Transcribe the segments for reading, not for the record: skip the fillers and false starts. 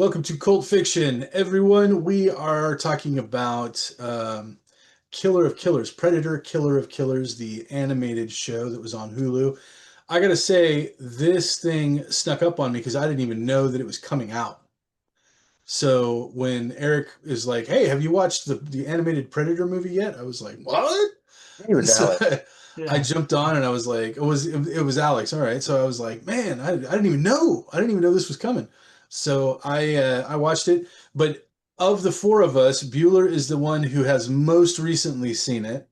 Welcome to Cult Fiction, everyone. We are talking about Killer of Killers, Predator Killer of Killers, the animated show that was on Hulu. I gotta say, this thing snuck up on me because I didn't even know that it was coming out. So when Eric is like, "Hey, have you watched the animated Predator movie yet?" I was like, "What?" It was So Alex. I Yeah. jumped on and I was like, it was Alex. All right. So I was like, man, I didn't even know. I didn't even know this was coming. So I watched it. But of the four of us, Bueller is the one who has most recently seen it.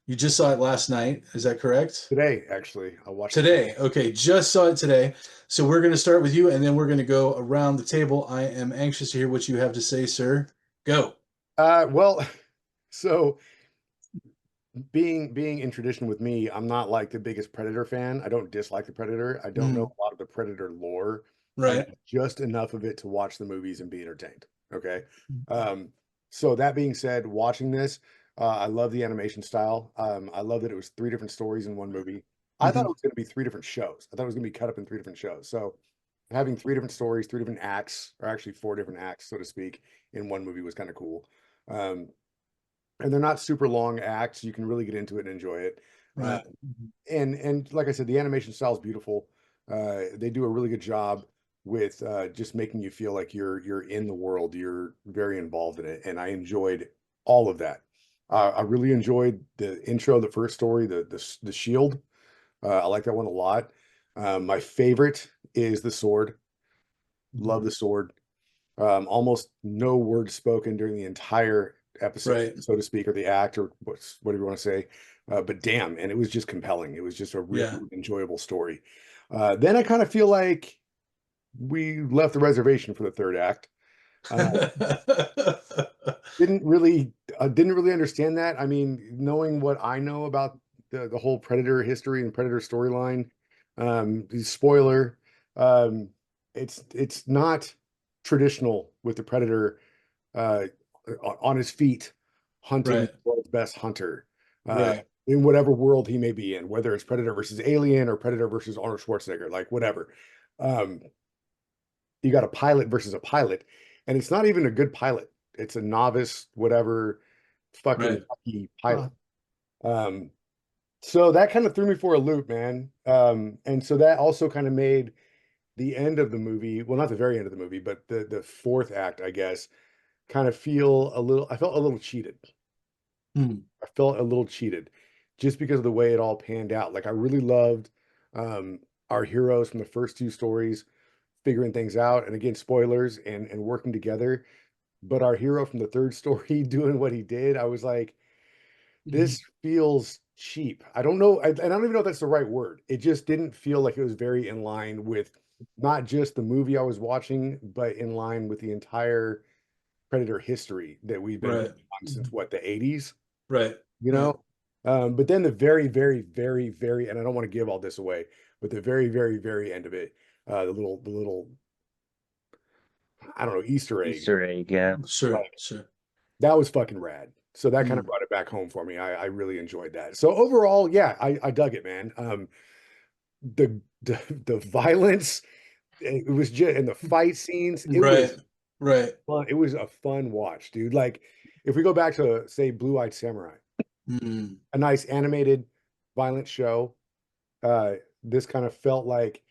You just saw it last night. Is that correct? Today, actually, I watched it. Today. Okay, just saw it today. So we're going to start with you and then we're going to go around the table. I am anxious to hear what you have to say, sir. Go. Well, so being in tradition with me, I'm not like the biggest Predator fan. I don't dislike the Predator. I don't know Mm, a lot of the Predator lore. I know right. just enough of it to watch the movies and be entertained. Okay. Um, so that being said, watching this, I love the animation style. I love that it was three different stories in one movie. I thought Hmm. it was going to be three different shows. I thought it was going to be cut up in three different shows. So having three different stories, three different acts, or actually four different acts, so to speak, in one movie was kind of cool. Um, and they're not super long acts. You can really get into it and enjoy it. Uh, Right. and like I said, the animation style is beautiful. They do a really good job with just making you feel like you're in the world. You're very involved in it, and I enjoyed all of that. I really enjoyed the intro, the first story, the shield. I like that one a lot. My favorite is the sword. Love the sword. Almost no words spoken during the entire episode, Right. so to speak, or the act, or whatever you want to say. But damn, and it was just compelling. It was just a really Yeah. enjoyable story. Then I kind of feel like we left the reservation for the third act. Uh, didn't really understand that. I mean, knowing what I know about the whole Predator history and Predator storyline, spoiler, um, it's not traditional with the Predator uh, on his feet hunting the Right. world's best hunter uh, Right. in whatever world he may be in, whether it's Predator versus Alien or Predator versus Arnold Schwarzenegger, like whatever. Um, you got a pilot versus a pilot, and it's not even a good pilot. It's a novice, whatever, fucking Right. lucky pilot. Um, so that kind of threw me for a loop, man. And so that also kind of made the end of the movie, well, not the very end of the movie, but the fourth act, I guess, kind of feel a little. I felt a little cheated. Hmm. I felt a little cheated, just because of the way it all panned out. Like I really loved um, our heroes from the first two stories figuring things out, and again, spoilers and working together. But our hero from the third story doing what he did, I was like, Mhm. this feels cheap. I don't know, and I don't even know if that's the right word. It just didn't feel like it was very in line with not just the movie I was watching, but in line with the entire Predator history that we've been Right. going on since what, the 80s, Right. you Yeah. know? But then the very, very, very, very, and I don't want to give all this away, but the very, very, very end of it, the little, I don't know, Easter egg, Easter egg, yeah. Sure. like Sure. that was fucking rad. So that kind of Hmm. brought it back home for me. I really enjoyed that. So overall, yeah, I dug it, man. The violence, it was just, and the fight scenes, it Right. was Right. fun. It was a fun watch, dude. Like if we go back to say Blue Eyed Samurai, Hmm. a nice animated violent show. Uh, this kind of felt like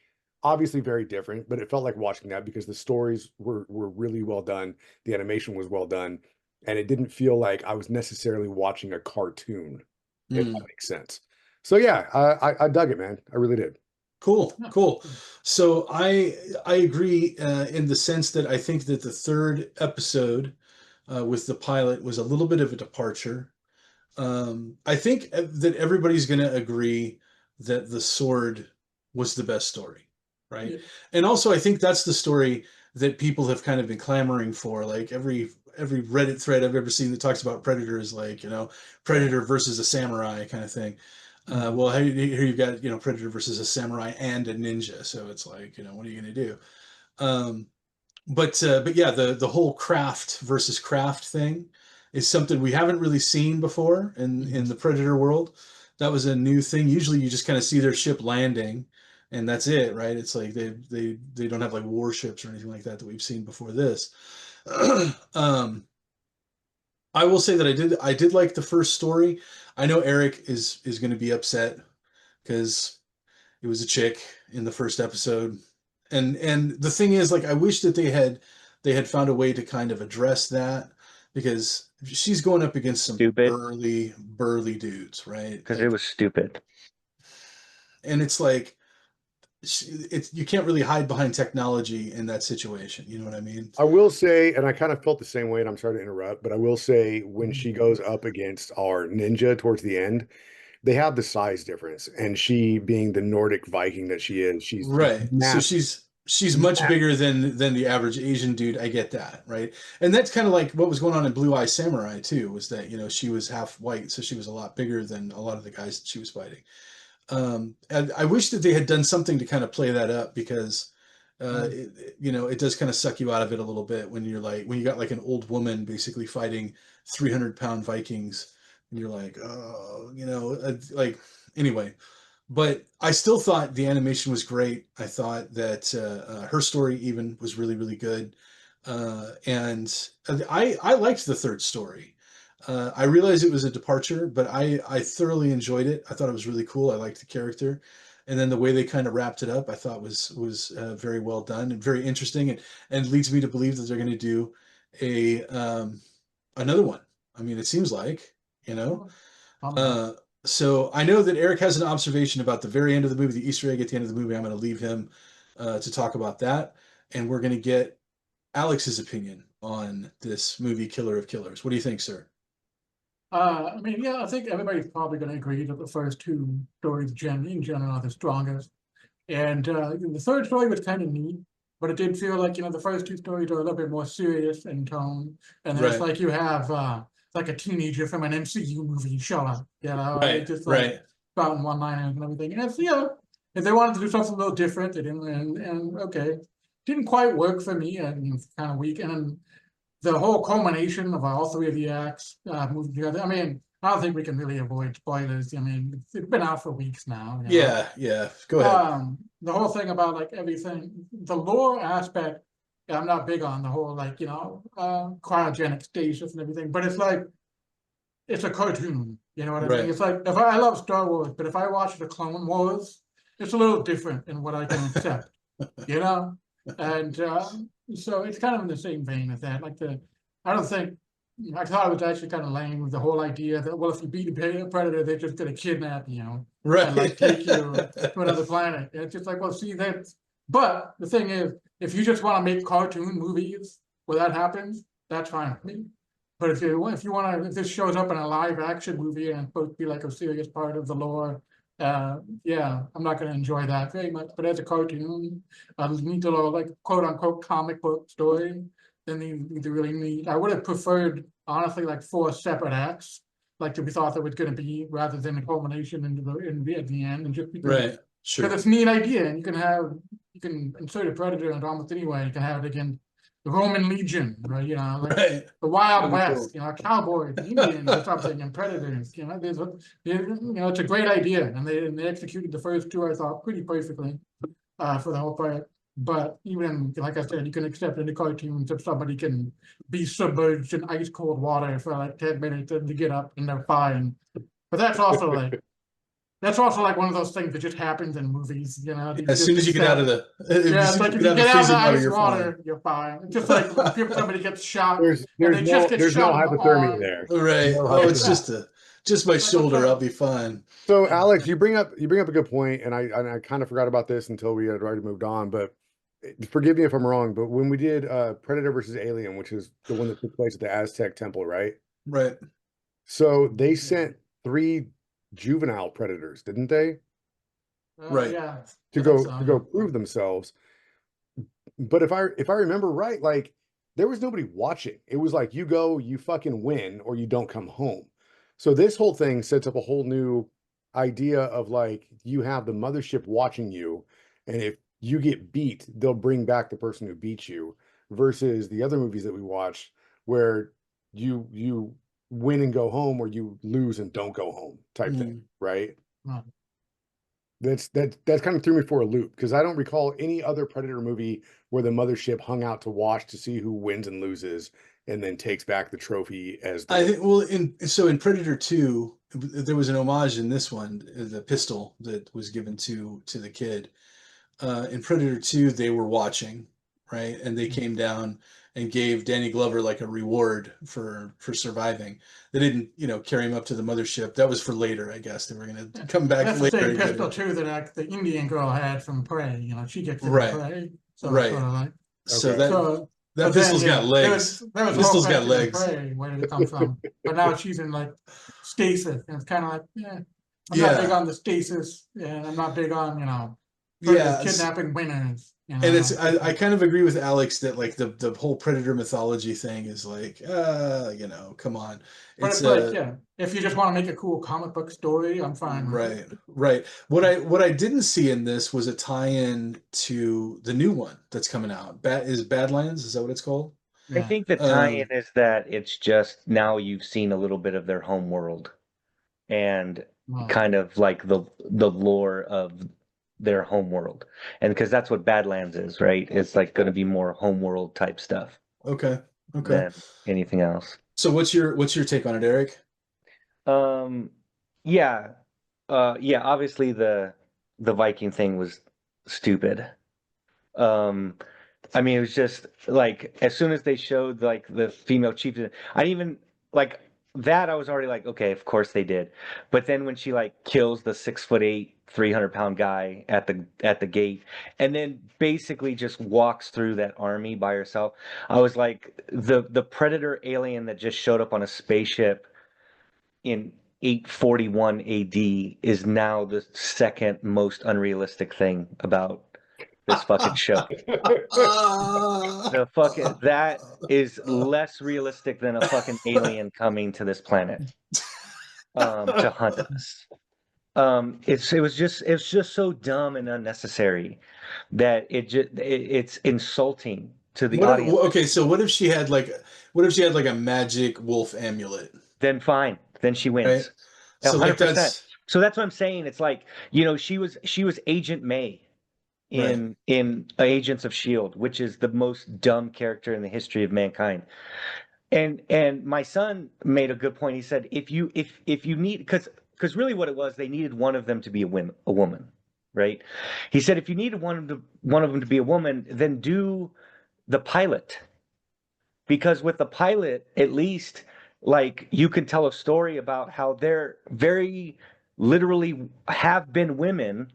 obviously very different, but it felt like watching that because the stories were really well done, the animation was well done, and it didn't feel like I was necessarily watching a cartoon, if that Hmm. makes sense. So yeah, I dug it, man. I really did. Cool. Huh. Cool. So I agree in the sense that I think that the third episode with the pilot was a little bit of a departure. I think that everybody's going to agree that the sword was the best story, right? Yeah. And also, I think that's the story that people have kind of been clamoring for. Like every Reddit thread I've ever seen that talks about Predator is like, Predator versus a samurai kind of thing. Mhm. Well, here you've got, Predator versus a samurai and a ninja. So it's like, what are you going to do? Um, but yeah, the whole craft versus craft thing is something we haven't really seen before in Mhm. the Predator world. That was a new thing. Usually, you just kind of see their ship landing, and that's it, right? It's like they don't have like warships or anything like that that we've seen before this. um, I will say that I did like the first story. I know Eric is going to be upset because it was a chick in the first episode, and the thing is, like, I wish that they had found a way to kind of address that because she's going up against some Stupid, burly dudes, right? because it Like, was stupid. and it's like it's you can't really hide behind technology in that situation. You know what I mean? I will say, and I kind of felt the same way, and I'm sorry to interrupt, but I will say when she goes up against our ninja towards the end, they have the size difference. And she being the Nordic Viking that she is, she's Right. So massive. she's much bigger than the average Asian dude. I get that, right? And that's kind of like what was going on in Blue Eye Samurai too, was that, she was half white, so she was a lot bigger than a lot of the guys that she was fighting. And I wish that they had done something to kind of play that up because it does kind of suck you out of it a little bit when when you got like an old woman basically fighting 300-pound Vikings and you're like, oh, like anyway. But I still thought the animation was great. I thought that her story even was really, really good. And I liked the third story. I realized it was a departure, but I thoroughly enjoyed it. I thought it was really cool. I liked the character, and then the way they kind of wrapped it up, I thought was very well done and very interesting, and leads me to believe that they're going to do a another one. I mean, it seems like, you know. Uh, so I know that Eric has an observation about the very end of the movie, the Easter egg at the end of the movie. I'm going to leave him to talk about that, and we're going to get Alex's opinion on this movie, Killer of Killers. What do you think, sir? I mean, yeah, I think everybody's probably going to agree that the first two stories, in general, are the strongest. And the third story was kind of neat, but it did feel like, the first two stories are a little bit more serious in tone. And then it's Right, like you have like a teenager from an MCU movie show up, right, it's just like right, spouting one-liners and everything. And it's, if they wanted to do something a little different, they didn't, and okay, didn't quite work for me. And it's kind of weak. And then the whole culmination of all three of the acts moving together. I mean, I don't think we can really avoid spoilers. I mean, it's been out for weeks now. yeah, yeah. Go ahead. The whole thing about like everything, the lore aspect, yeah, I'm not big on the whole like cryogenic stasis and everything. But it's like it's a cartoon. You know what I mean? Right, It's like if I love Star Wars, but if I watch the Clone Wars, it's a little different in what I can accept. You know, and so it's kind of in the same vein as that. I don't think I thought it was actually kind of lame with the whole idea that well, if you beat a predator, they're just going to kidnap you, and like right. take you to another planet. And it's just like, well, see that. But the thing is, if you just want to make cartoon movies where that happens, that's fine with me. But if you want to, if this shows up in a live action movie and it's supposed to be like a serious part of the lore, yeah, I'm not going to enjoy that very much. But as a cartoon, neat little like quote unquote comic book story, then they really need. I would have preferred honestly like 4 separate acts, like to be thought that was going to be, rather than a culmination at the end, and just because Right, sure. it's a neat idea, and you can insert a predator into almost anywhere. You can have it against the Roman Legion, right? Like Right. the Wild That'd be cool. West, cowboys, Indians, or something, and predators. It's a great idea, and they executed the first two, I thought, pretty perfectly for the whole part. But even like I said, you can accept in the cartoons if somebody can be submerged in ice cold water for like 10 minutes and to get up and they're fine. But that's also like one of those things that just happens in movies, As soon as you get out of the, yeah, as it's soon as like you if get you out of get the out of the freezing water, ice you're fine. water, you're fine. It's just like if somebody gets shot There's and there's they just no get there's no shot in the hypothermia arm. there. Right. No Oh, it's hypothermia. just my It's like, I'm shoulder. I'll sorry. be fine. So Yeah. Alex, you bring up a good point, and I kind of forgot about this until we had already moved on. But forgive me if I'm wrong, but when we did Predator versus Alien, which is the one that took place at the Aztec Temple, right? Right. So they sent 3 juvenile predators, didn't they, Right. Yeah, to I think go so. to go prove themselves? But if I remember right, like there was nobody watching. It was like you go, you fucking win, or you don't come home. So this whole thing sets up a whole new idea of like you have the mothership watching you, and if you get beat, they'll bring back the person who beat you, versus the other movies that we watched where you win and go home or you lose and don't go home type thing, Mm. right? Yeah. That kind of threw me for a loop because I don't recall any other Predator movie where the mothership hung out to watch to see who wins and loses and then takes back the trophy as the I winner. think, well, in Predator 2, there was an homage in this one, the pistol that was given to the kid. In Predator 2, they were watching, right? And they came down and gave Danny Glover like a reward for surviving. They didn't, carry him up to the mothership. That was for later, I guess. They were going to come back That's the later same and get pistol him. too that the Indian girl had from Prey. You know, she gets it in Right, Prey, so it's right. sort of like So Okay. that so. that But then pistol's got legs. there was a whole Pistol's got question in legs. Prey. Where did it come from? But now she's in like stasis, and it's kind of like, yeah, I'm not big Yeah, on the stasis, and I'm not big on yeah. kidnapping winners. And I kind of agree with Alex that like the whole Predator mythology thing is like, come on. But It's it's like, yeah, if you just want to make a cool comic book story, I'm fine with it. right, right. What I didn't see in this was a tie-in to the new one that's coming out. Badlands, is that what it's called? I Yeah. think the tie-in is that it's just now you've seen a little bit of their home world and Well, kind of like the lore of their home world. And because that's what Badlands is, right? It's like going to be more home world type stuff Okay, okay. than anything else. So what's your take on it, Eric? Um, yeah. Yeah, obviously the Viking thing was stupid. Um, I mean, it was just like as soon as they showed like the female chieftain, I didn't even like that. I was already like, okay, of course they did. But then when she like kills the 6'8", 300-pound guy at the gate, and then basically just walks through that army by herself, I was like, the predator alien that just showed up on a spaceship in 841 AD is now the second most unrealistic thing about this fucking show. The fucking that is less realistic than a fucking alien coming to this planet to hunt us. It's just so dumb and unnecessary that it's insulting to the audience. Okay, so what if she had like a magic wolf amulet, Then fine, then she right? wins. So like 100%. that's So that's what I'm saying. It's like, she was Agent May right. in Agents of Shield, which is the most dumb character in the history of mankind. And my son made a good point. He said if you need because really what it was, they needed one of them to be a woman, right? He said if you needed one of them to be a woman, then do the pilot, because with the pilot at least like you can tell a story about how there very literally have been women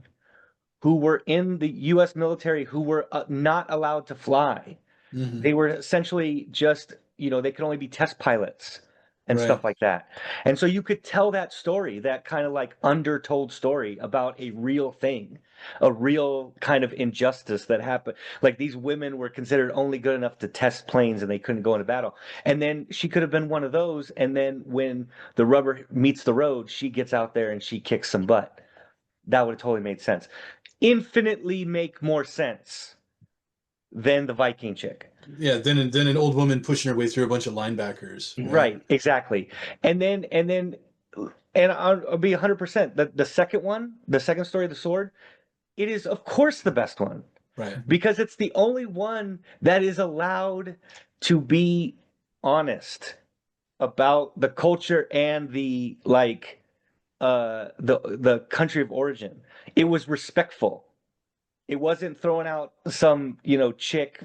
who were in the US military who were not allowed to fly. Hmm. They were essentially just, they could only be test pilots and Right. stuff like that. And so you could tell that story, that kind of like undertold story about a real thing, a real kind of injustice that happened. Like these women were considered only good enough to test planes and they couldn't go into battle. And then she could have been one of those. And then when the rubber meets the road, she gets out there and she kicks some butt. That would have totally made sense. Infinitely make more sense than the Viking chick. Yeah, then an old woman pushing her way through a bunch of linebackers, right? Right, exactly. And I'll be 100%. The second one, the second story of the sword, it is of course the best one Right. because it's the only one that is allowed to be honest about the culture and the like the country of origin. It was respectful. It wasn't throwing out some, chick,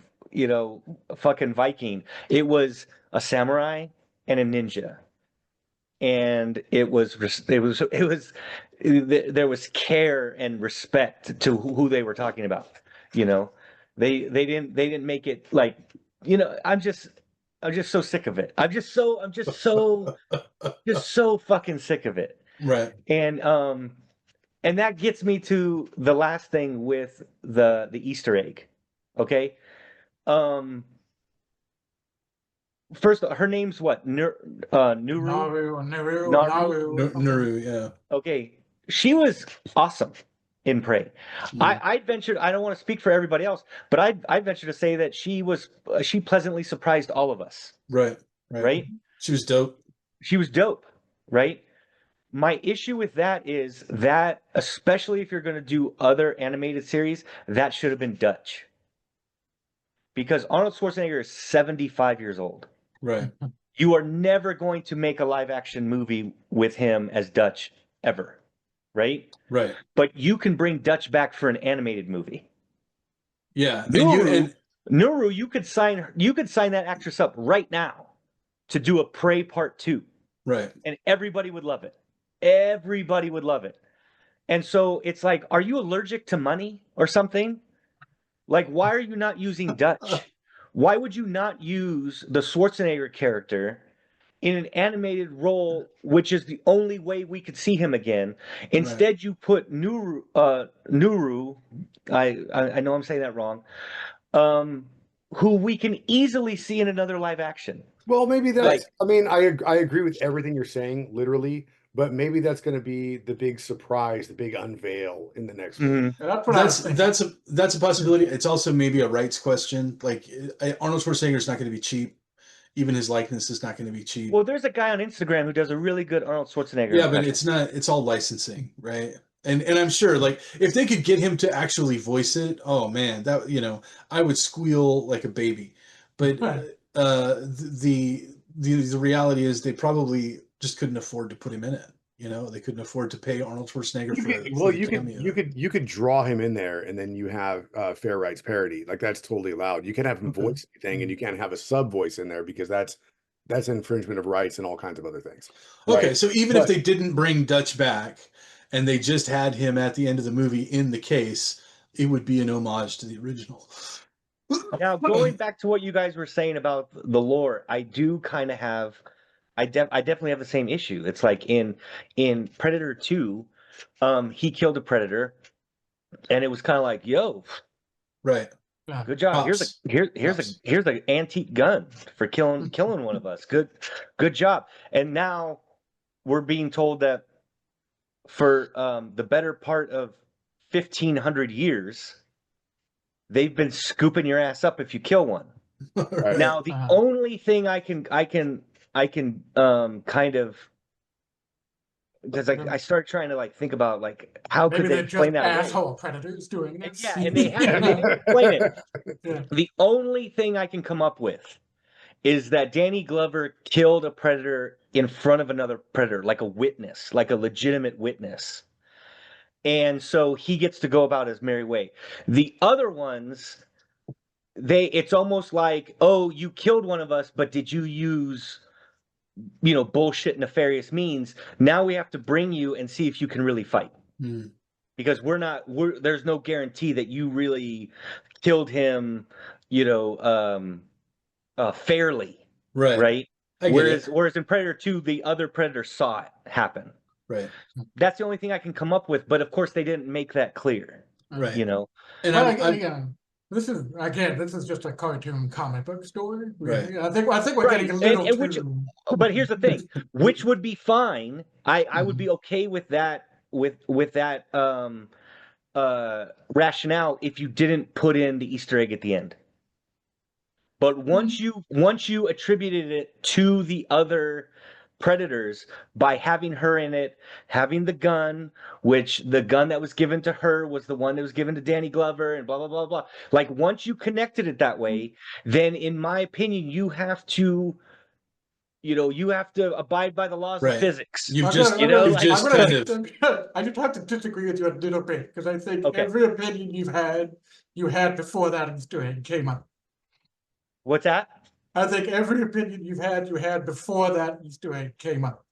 fucking Viking. It was a samurai and a ninja. And there was care and respect to who they were talking about. You know, they didn't make it like, I'm just so sick of it. I'm just so fucking sick of it. Right. And that gets me to the last thing with the Easter egg. Okay. Um, First, her name's what? Nuru? Naru? Naru, yeah. Okay. She was awesome in Prey. Mm. I'd venture, I don't want to speak for everybody else, but I'd venture to say that she pleasantly surprised all of us, Right. Right. right? She was dope. She was dope, right? My issue with that is that, especially if you're going to do other animated series, that should have been Dutch. Because Arnold Schwarzenegger is 75 years old. Right. You are never going to make a live action movie with him as Dutch ever, right? Right. But you can bring Dutch back for an animated movie. Yeah. Nuru, you could sign that actress up right now to do a Prey Part 2. Right. And everybody would love it. Everybody would love it. And so it's like, are you allergic to money or something? Like, why are you not using Dutch? Why would you not use the Schwarzenegger character in an animated role, which is the only way we could see him again? Instead, you put Nuru, I know I'm saying that wrong, who we can easily see in another live action. Well, maybe that's, I mean, I agree with everything you're saying, literally, but maybe that's going to be the big surprise, the big unveil in the next movie. That's a possibility. It's also maybe a rights question. Like, Arnold Schwarzenegger is not going to be cheap. Even his likeness is not going to be cheap. Well, there's a guy on Instagram who does a really good Arnold Schwarzenegger. Yeah, but it's not. It's all licensing, right? And I'm sure, like, if they could get him to actually voice it, oh man, that I would squeal like a baby. But the reality is they probably just couldn't afford to put him in it. They couldn't afford to pay Arnold Schwarzenegger you could draw him in there, and then you have fair rights parody. Like, that's totally allowed. You can have him voice anything, and you can't have a sub voice in there because that's infringement of rights and all kinds of other things. Okay, so even if they didn't bring Dutch back and they just had him at the end of the movie in the case, it would be an homage to the original. Now, going back to what you guys were saying about the lore, I do kind of have, I definitely have the same issue. It's like in Predator 2, he killed a predator, and it was kind of like, yo, right, good job. Pops. Here's an antique gun for killing one of us. Good job. And now we're being told that for the better part of 1,500 years, they've been scooping your ass up if you kill one. Right. Now, the only thing I can kind of, because I started trying to think about how could they explain that asshole predators doing this? Yeah, and they didn't explain it. Yeah. The only thing I can come up with is that Danny Glover killed a predator in front of another predator, like a witness, like a legitimate witness. And so he gets to go about his merry way. The other ones, it's almost like, oh, you killed one of us, but did you use, bullshit nefarious means? Now we have to bring you and see if you can really fight. Because there's no guarantee that you really killed him, fairly. Right. Whereas in Predator 2, the other predator saw it happen. Right. That's the only thing I can come up with. But of course, they didn't make that clear. Right. And this is just a cartoon comic book story. Right. I think we're getting a little too. But here's the thing, which would be fine. I would be okay with that. With that rationale, if you didn't put in the Easter egg at the end. But once you attributed it to the other predators by having her in it, having the gun, which the gun that was given to her was the one that was given to Danny Glover, and blah blah blah blah. Like, once you connected it that way, then in my opinion, you have to abide by the laws of physics. I just have to disagree with you a little bit, because I think every opinion you had before that Easter egg came up. What's that? I think every opinion you had before that Easter egg came up.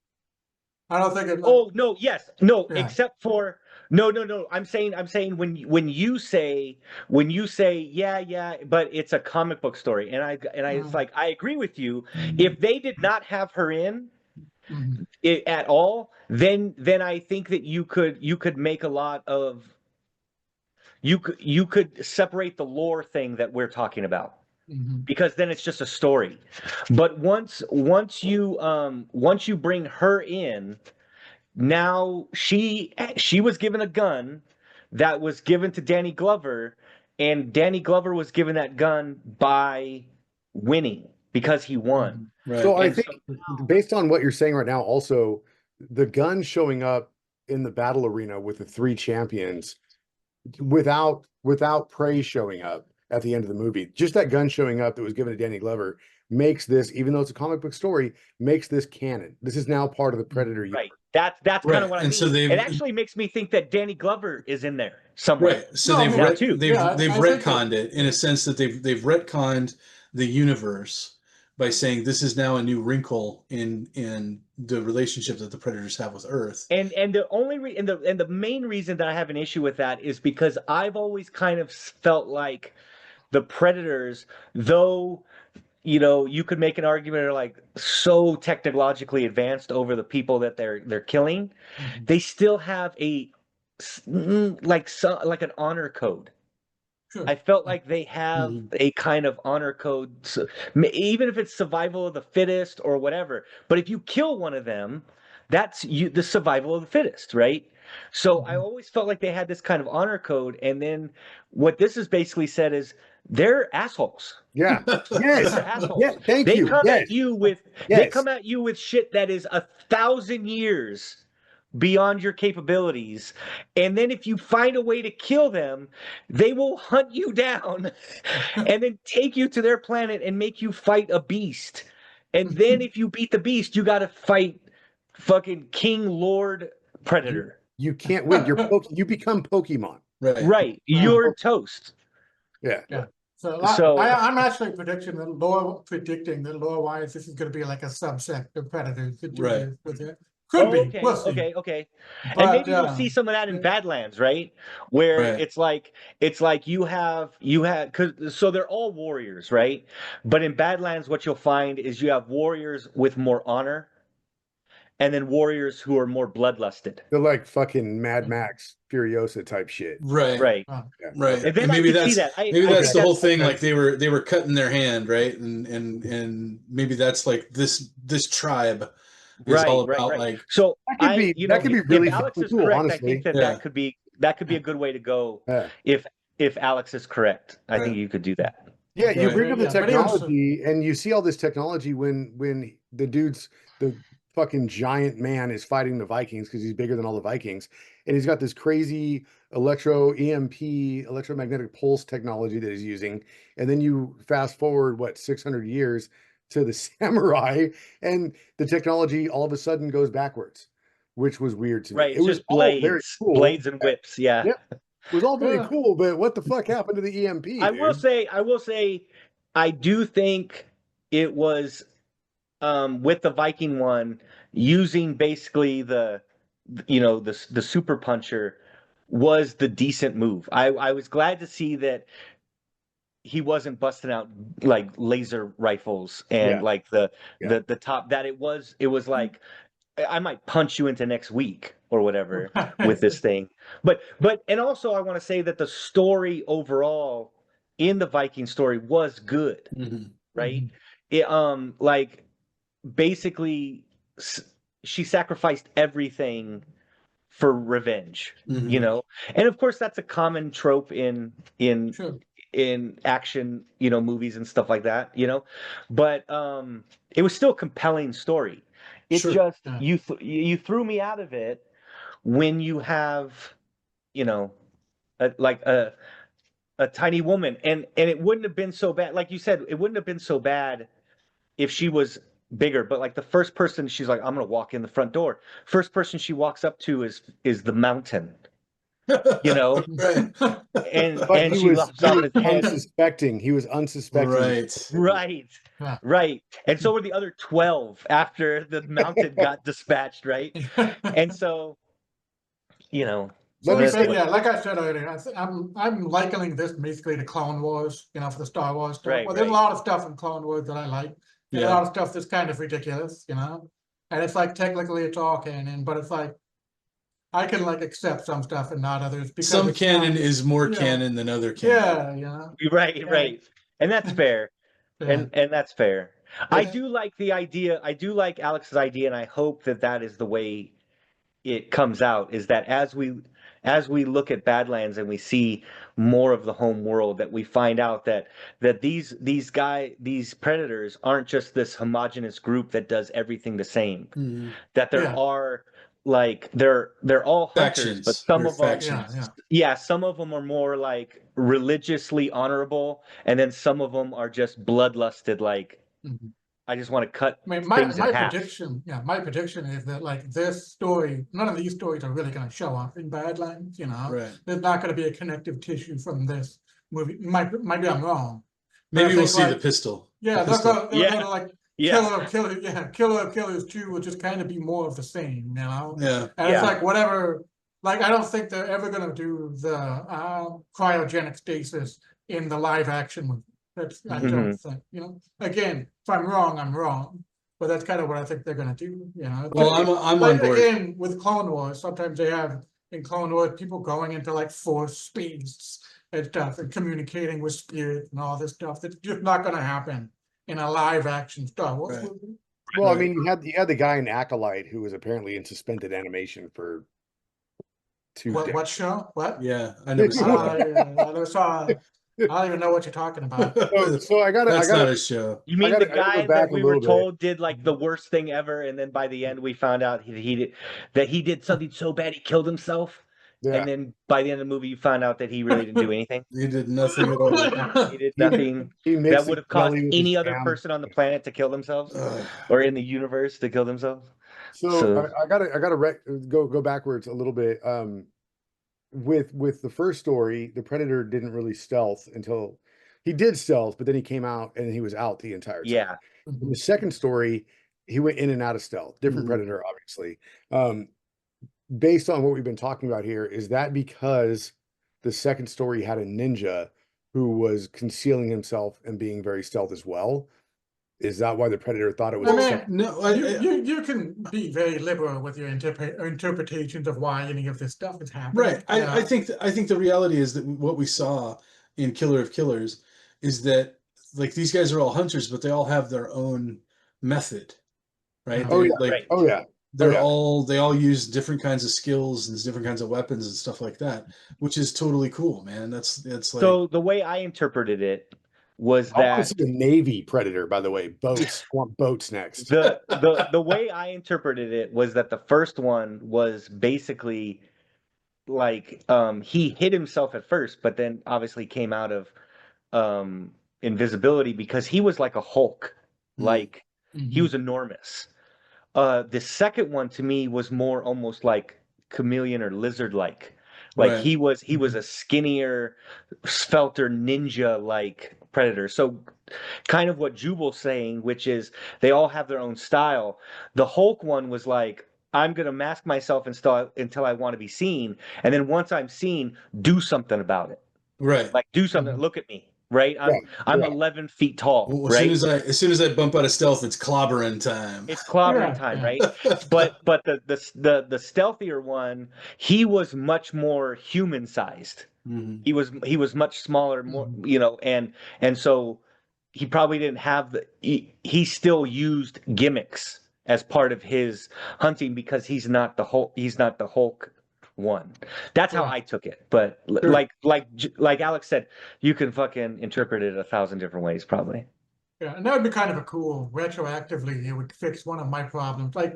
I don't think it. Oh no! Yes, no. Yeah. Except for no. I'm saying when you say yeah, but it's a comic book story, and it's like, I agree with you. If they did not have her in at all, then I think that you could make a lot of. You could separate the lore thing that we're talking about. Because then it's just a story. But once you bring her in, now she was given a gun that was given to Danny Glover, and Danny Glover was given that gun by winning because he won. Right. So I think based on what you're saying right now, also the gun showing up in the battle arena with the three champions without Prey showing up at the end of the movie. Just that gun showing up that was given to Danny Glover makes this, even though it's a comic book story, makes this canon. This is now part of the Predator universe. Right. That's kind Right. of what I And mean. so they've It actually makes me think that Danny Glover is in there somewhere. right. So No, I they've mean, Now ret- too. they've Yeah, they've I think retconned it in a sense that they've retconned the universe by saying this is now a new wrinkle in the relationship that the Predators have with Earth. And the only and the main reason that I have an issue with that is because I've always kind of felt like the Predators, though, you know, you could make an argument are like so technologically advanced over the people that they're killing, Mhm. they still have like an honor code. Sure. I felt like they have Mhm. a kind of honor code, even if it's survival of the fittest or whatever. But if you kill one of them, that's the survival of the fittest, right? So I Mhm. always felt like they had this kind of honor code. And then what this is basically said is they're assholes. Yeah. Yes. They're assholes. Yeah. Thank They you. come Yes. at you with they Yes. come at you with shit that is 1,000 years beyond your capabilities. And then if you find a way to kill them, they will hunt you down and then take you to their planet and make you fight a beast. And then if you beat the beast, you got to fight fucking King Lord Predator. You can't win. You become Pokemon. Right. Right. You're toast. Yeah. Yeah. So, So- I'm actually predicting that lore-wise, this is going to be like a subset of Predators to do Right. with it. Could be. Okay, We'll see. okay. And But, maybe we'll see some of that in Badlands, right? Where Right. it's like you have so they're all warriors, right? But in Badlands, what you'll find is you have warriors with more honor, and then warriors who are more bloodlusted. They're like fucking Mad Max Furiosa type shit. Right. Right. Oh, Yeah. Right. And then And I maybe could see that's that. I maybe think that's the whole thing. okay. Like they were cutting their hand, right? And maybe that's like this tribe is all about like So That could be if really Alex fucking is cool, correct, I honestly. think that Yeah. that could be a good way to go. Yeah. If Alex is correct, I think Right. you could do that. Yeah, you Right. bring up the Yeah, but even so- technology and you see all this technology when the fucking giant man is fighting the Vikings because he's bigger than all the Vikings, and he's got this crazy electromagnetic pulse technology that he's using, and then you fast forward 600 years to the samurai, and the technology all of a sudden goes backwards, which was weird to me. Right. It It's was just all very blades, cool. blades and whips. Yeah. Yep. It was all very Yeah. cool, but what the fuck happened to the EMP? I will dude? say, I do think it was with the Viking one using basically the super puncher was the decent move. I was glad to see that he wasn't busting out like laser rifles and Yeah. like the Yeah. the top that it was like I might punch you into next week or whatever with this thing. But and also I want to say that the story overall in the Viking story was good, mhm. right? It like basically she sacrificed everything for revenge, you Mhm. know? And of course that's a common trope in Sure. in action, movies and stuff like that, but it was still a compelling story. It Sure. just Yeah. you threw me out of it when you have like a tiny woman, and it wouldn't have been so bad, like you said, it wouldn't have been so bad if she was bigger, but like the first person she's like, I'm gonna walk in the front door, first person she walks up to is the mountain, Right. and But he she was lops off his head. unsuspecting. He was unsuspecting. Right. Right. Yeah. Right. And so were the other 12 after the mountain got dispatched, right? And so, Let me that's say- what- Yeah, like I said earlier, I'm likening this basically to Clone Wars, for the Star Wars stuff. Right, Well, there's a right. lot of stuff in Clone Wars that I like. There's a Yeah. lot of stuff that's kind of ridiculous, and it's like technically it's all canon, but it's like I can like accept some stuff and not others because Some it's canon not- is more yeah. canon than other canon. Yeah, right. And that's fair. yeah. And that's fair. I Yeah. do like the idea. I do like Alex's idea, and I hope that is the way it comes out, is that as we look at Badlands and we see more of the home world, that we find out that these predators aren't just this homogenous group that does everything the same. Mhm. That there Yeah. are like they're all hunters, but Factions. some They're of them, factions. yeah, some of them are more like religiously honorable, and then some of them are just bloodlusted, like Mhm. I just want to cut I mean, things in my half. prediction, my prediction is that like this story, none of these stories are really going to show up in Badlands. Right. There's not going to be a connective tissue from this movie. Might be I'm wrong. But I Maybe we'll think, see like, the pistol. yeah, The they'll pistol. go, they'll go to like Yeah. Killer of Killers 2 will just kind of be more of the same, Yeah. And it's Yeah. like whatever, like I don't think they're ever gonna do the cryogenic stasis in the live action movie. I don't think, Again, if I'm wrong, I'm wrong. But that's kind of what I think they're gonna do, Well, I'm like on board. again with Clone Wars, sometimes they have in Clone Wars people going into like force space and stuff and communicating with spirit and all this stuff that's just not gonna happen in a live action Star Wars Right. movie. Well, I Right. mean, you had the guy in Acolyte who was apparently in suspended animation for 2 days. What show? What? Yeah, I never saw that. I never saw. I don't even know what you're talking about. So I gotta That's not a show. You mean the I gotta guy go back that a we were little bit. told did like the worst thing ever, and then by the end we found out he did something so bad he killed himself, Yeah. and then by the end of the movie you found out that he really didn't do anything. He did nothing at all. He did nothing He mixed that would have caused jelly with any his other jam. person on the planet to kill themselves, Ugh. or in the universe to kill themselves. So I gotta go backwards a little bit. With the first story, the Predator didn't really stealth until he did stealth, but then he came out and he was out the entire time. Yeah. In the second story, he went in and out of stealth. Different Mhm. Predator, obviously. Based on what we've been talking about here, is that because the second story had a ninja who was concealing himself and being very stealth as well? Is that why the Predator thought it was? I mean, No, you can be very liberal with your interpretations of why any of this stuff is happening. right. I think the reality is that what we saw in Killer of Killers is that like these guys are all hunters, but they all have their own method, right? Oh They, yeah, like right. Oh yeah. they're yeah. they all use different kinds of skills and different kinds of weapons and stuff like that, which is totally cool, man. That's like So the way I interpreted it was I want that to see a Navy Predator, by the way. Boats. I want boats next. the way I interpreted it was that the first one was basically like he hid himself at first, but then obviously came out of invisibility because he was like a Hulk, like he was enormous. The second one to me was more almost like chameleon or lizard like Right. he was a skinnier, svelter ninja like predator. So kind of what Jubal's saying, which is they all have their own style. The Hulk one was like, I'm gonna mask myself until I want to be seen, and then once I'm seen, do something about it. right. Like do something. Look at me, right? I'm yeah. 11 feet tall, Well, right? as soon as I bump out of stealth, it's clobbering time. It's clobbering Yeah, time, yeah. right? But the stealthier one, he was much more human sized. Mhm. He was much smaller, more and so he probably didn't have he still used gimmicks as part of his hunting because he's not the Hulk one. That's how Right. I took it. But Sure. like Alex said, you can fucking interpret it 1,000 different ways, probably. Yeah, and that would be kind of a cool retroactively. It would fix one of my problems. Like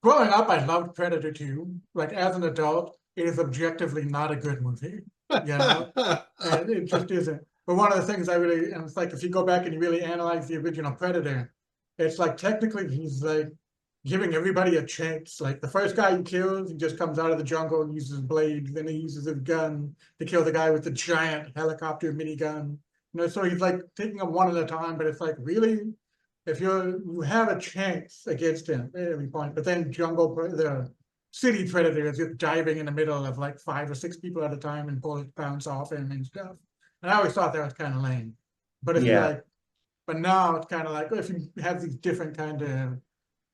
growing up, I loved Predator 2. Like as an adult, it is objectively not a good movie. And it just isn't. But one of the things and it's like if you go back and you really analyze the original Predator, it's like technically he's like giving everybody a chance. Like the first guy he kills, he just comes out of the jungle and uses blades. Then he uses his gun to kill the guy with the giant helicopter minigun. So he's like taking them one at a time. But it's like really, if you have a chance against him at every point. But then the city predator is just diving in the middle of like 5 or 6 people at a time and bullets bounce off him and stuff. And I always thought that was kind of lame. But if you but now it's kind of like if you have these different kind of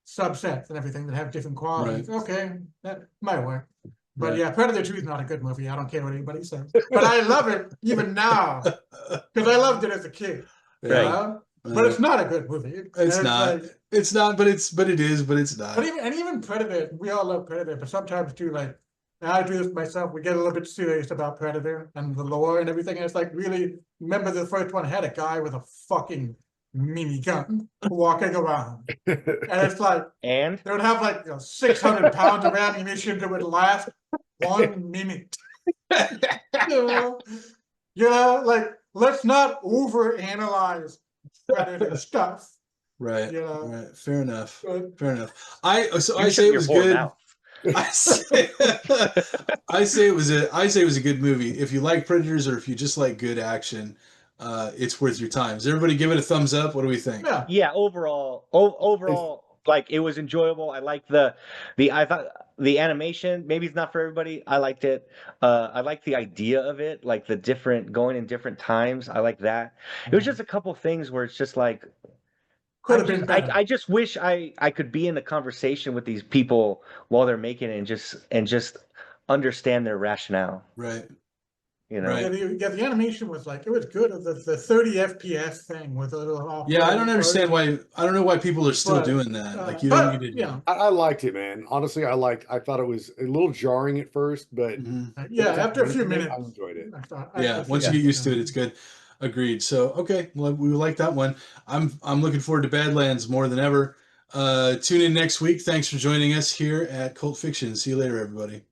subsets and everything that have different qualities, okay, that might work. But Right. yeah, Predator 2 is not a good movie. I don't care what anybody says. But I love it even now because I loved it as a kid. Yeah. But it's not a good movie. It's not. Like, it's not. But it is. But it's not. but even Predator, we all love Predator, but sometimes too, like and I do this myself, we get a little bit serious about Predator and the lore and everything. And it's like, really, remember the first one had a guy with a fucking minigun walking around. And it's like, And they would have like 600 pounds of ammunition that would last 1 minute. Like, let's not overanalyze Predator stuff. Right. Yeah. Right. Fair enough. But Fair enough. I you say shut it your was poor good. mouth. I say, I say it was a good movie. If you like Predators or if you just like good action, it's worth your time. Does everybody give it a thumbs up? What do we think? yeah, Yeah, overall, like it was enjoyable. I liked I thought the animation, maybe it's not for everybody. I liked it. I liked the idea of it, like the different going in different times. I like that. It was just a couple things where it's just like could have been better. I just wish I could be in a conversation with these people while they're making it and just understand their rationale. Right. You know. Right. The animation was like, it was good. The 30 FPS thing was a little off. Yeah, I don't understand why. I don't know why people are still But, doing that. Like you but, don't need to. you know, I liked it, man. Honestly, I thought it was a little jarring at first, but Mhm. yeah, after a few minutes, I enjoyed it. Yeah, once you get used to it, it's good. Agreed. So okay, well, we like that one. I'm looking forward to Badlands more than ever. Tune in next week. Thanks for joining us here at Cult Fiction. See you later, everybody.